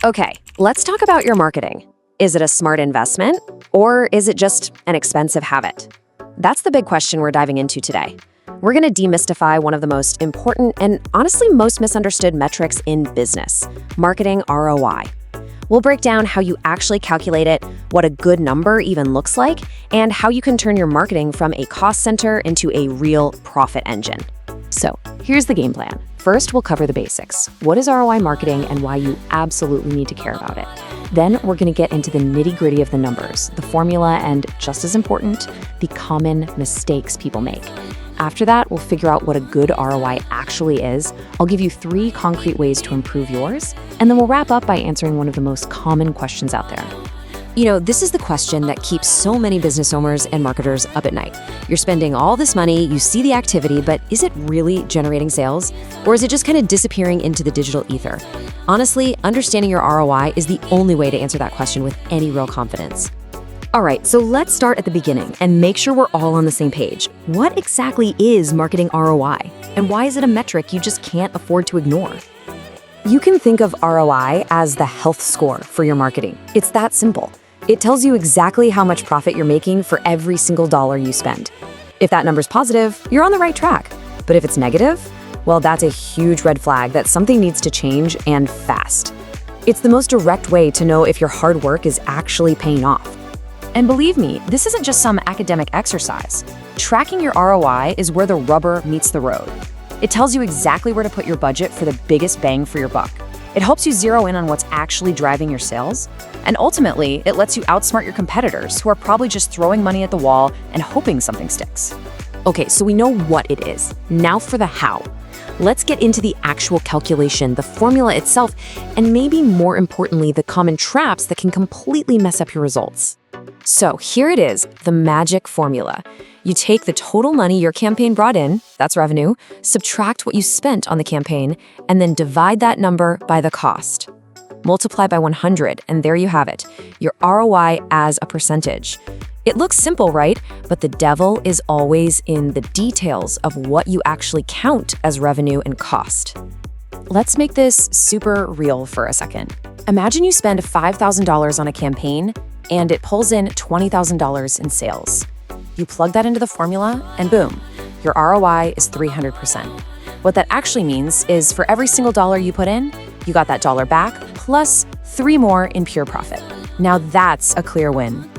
Okay, let's talk about your marketing. Is it a smart investment, or is it just an expensive habit? That's the big question we're diving into today. We're going to demystify one of the most important and honestly most misunderstood metrics in business, marketing ROI. We'll break down how you actually calculate it, what a good number even looks like, and how you can turn your marketing from a cost center into a real profit engine. So, here's the game plan. First, we'll cover the basics. What is ROI marketing and why you absolutely need to care about it? Then, we're going to get into the nitty-gritty of the numbers, the formula, and just as important, the common mistakes people make. After that, we'll figure out what a good ROI actually is. I'll give you 3 concrete ways to improve yours, and then we'll wrap up by answering one of the most common questions out there. You know, this is the question that keeps so many business owners and marketers up at night. You're spending all this money, you see the activity, but is it really generating sales? Or is it just kind of disappearing into the digital ether? Honestly, understanding your ROI is the only way to answer that question with any real confidence. All right, so let's start at the beginning and make sure we're all on the same page. What exactly is marketing ROI? And why is it a metric you just can't afford to ignore? You can think of ROI as the health score for your marketing. It's that simple. It tells you exactly how much profit you're making for every single dollar you spend. If that number's positive, you're on the right track. But if it's negative, well, that's a huge red flag that something needs to change and fast. It's the most direct way to know if your hard work is actually paying off. And believe me, this isn't just some academic exercise. Tracking your ROI is where the rubber meets the road. It tells you exactly where to put your budget for the biggest bang for your buck. It helps you zero in on what's actually driving your sales. And ultimately, it lets you outsmart your competitors who are probably just throwing money at the wall and hoping something sticks. Okay, so we know what it is. Now for the how. Let's get into the actual calculation, the formula itself, and maybe more importantly, the common traps that can completely mess up your results. So here it is, the magic formula. You take the total money your campaign brought in, that's revenue, subtract what you spent on the campaign, and then divide that number by the cost. Multiply by 100, and there you have it, your ROI as a percentage. It looks simple, right? But the devil is always in the details of what you actually count as revenue and cost. Let's make this super real for a second. Imagine you spend $5,000 on a campaign, and it pulls in $20,000 in sales. You plug that into the formula, and boom, your ROI is 300%. What that actually means is for every single dollar you put in, you got that dollar back, plus 3 more in pure profit. Now that's a clear win.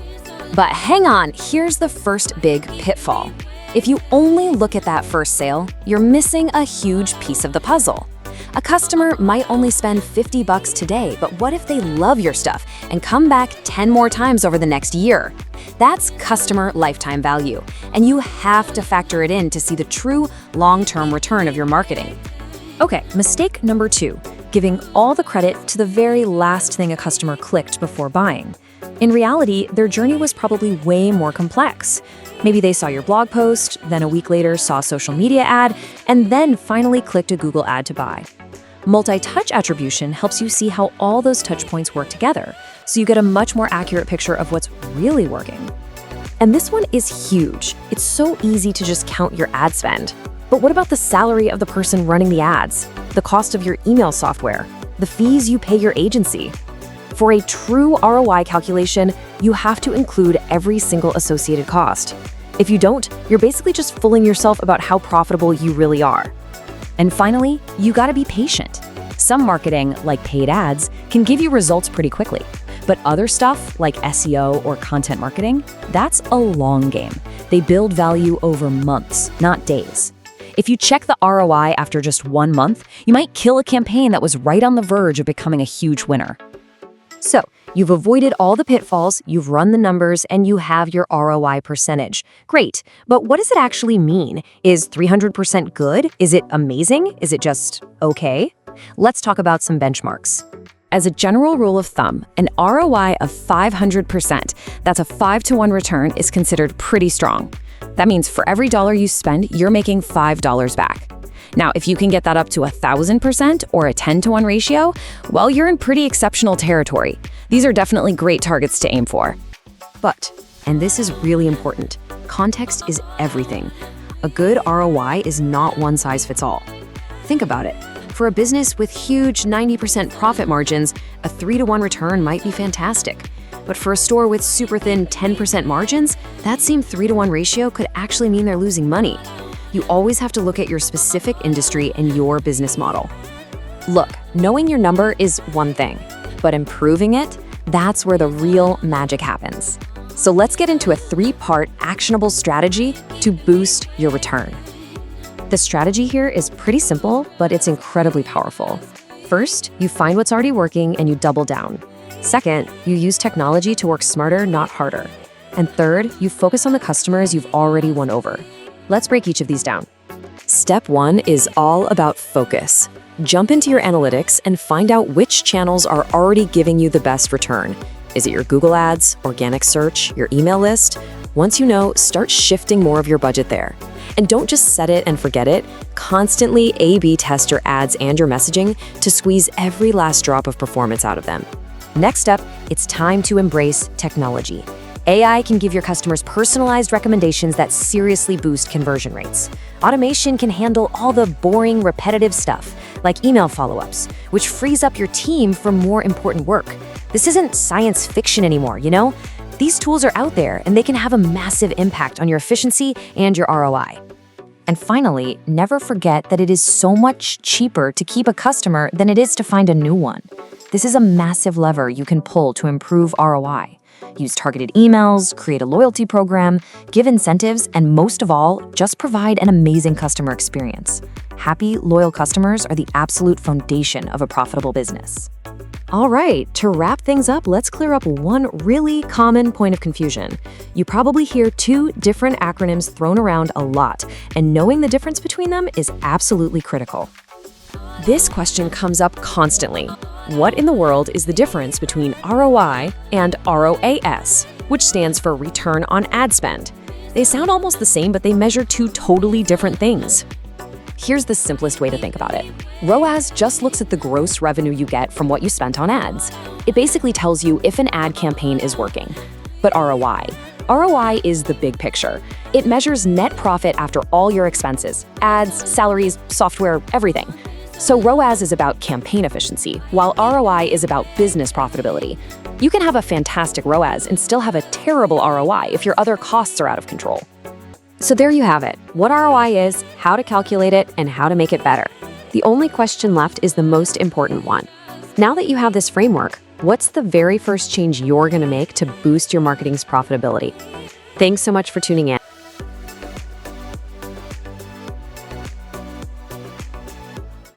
But hang on, here's the first big pitfall. If you only look at that first sale, you're missing a huge piece of the puzzle. A customer might only spend $50 today, but what if they love your stuff and come back 10 more times over the next year? That's customer lifetime value, and you have to factor it in to see the true long-term return of your marketing. Okay, mistake number 2, giving all the credit to the very last thing a customer clicked before buying. In reality, their journey was probably way more complex. Maybe they saw your blog post, then a week later saw a social media ad, and then finally clicked a Google ad to buy. Multi-touch attribution helps you see how all those touch points work together, so you get a much more accurate picture of what's really working. And this one is huge. It's so easy to just count your ad spend. But what about the salary of the person running the ads, the cost of your email software, the fees you pay your agency? For a true ROI calculation, you have to include every single associated cost. If you don't, you're basically just fooling yourself about how profitable you really are. And finally, you gotta be patient. Some marketing, like paid ads, can give you results pretty quickly. But other stuff, like SEO or content marketing, that's a long game. They build value over months, not days. If you check the ROI after just 1 month, you might kill a campaign that was right on the verge of becoming a huge winner. So, you've avoided all the pitfalls, you've run the numbers, and you have your ROI percentage. Great, but what does it actually mean? Is 300% good? Is it amazing? Is it just okay? Let's talk about some benchmarks. As a general rule of thumb, an ROI of 500%, that's a 5-to-1 return, is considered pretty strong. That means for every dollar you spend, you're making $5 back. Now, if you can get that up to 1,000% or a 10-to-1 ratio, well, you're in pretty exceptional territory. These are definitely great targets to aim for. But, and this is really important, context is everything. A good ROI is not one size fits all. Think about it. For a business with huge 90% profit margins, a 3-to-1 return might be fantastic. But for a store with super thin 10% margins, that same 3-to-1 ratio could actually mean they're losing money. You always have to look at your specific industry and your business model. Look, knowing your number is one thing, but improving it, that's where the real magic happens. So let's get into a 3-part actionable strategy to boost your return. The strategy here is pretty simple, but it's incredibly powerful. First, you find what's already working and you double down. Second, you use technology to work smarter, not harder. And third, you focus on the customers you've already won over. Let's break each of these down. Step 1 is all about focus. Jump into your analytics and find out which channels are already giving you the best return. Is it your Google Ads, organic search, your email list? Once you know, start shifting more of your budget there. And don't just set it and forget it. Constantly A/B test your ads and your messaging to squeeze every last drop of performance out of them. Next up, it's time to embrace technology. AI can give your customers personalized recommendations that seriously boost conversion rates. Automation can handle all the boring, repetitive stuff, like email follow-ups, which frees up your team for more important work. This isn't science fiction anymore, you know? These tools are out there, and they can have a massive impact on your efficiency and your ROI. And finally, never forget that it is so much cheaper to keep a customer than it is to find a new one. This is a massive lever you can pull to improve ROI. Use targeted emails, create a loyalty program, give incentives, and most of all, just provide an amazing customer experience. Happy, loyal customers are the absolute foundation of a profitable business. All right, to wrap things up, let's clear up one really common point of confusion. You probably hear 2 different acronyms thrown around a lot, and knowing the difference between them is absolutely critical. This question comes up constantly. What in the world is the difference between ROI and ROAS, which stands for Return on Ad Spend? They sound almost the same, but they measure 2 totally different things. Here's the simplest way to think about it. ROAS just looks at the gross revenue you get from what you spent on ads. It basically tells you if an ad campaign is working. But ROI is the big picture. It measures net profit after all your expenses, ads, salaries, software, everything. So ROAS is about campaign efficiency, while ROI is about business profitability. You can have a fantastic ROAS and still have a terrible ROI if your other costs are out of control. So there you have it, what ROI is, how to calculate it, and how to make it better. The only question left is the most important one. Now that you have this framework, what's the very first change you're going to make to boost your marketing's profitability? Thanks so much for tuning in.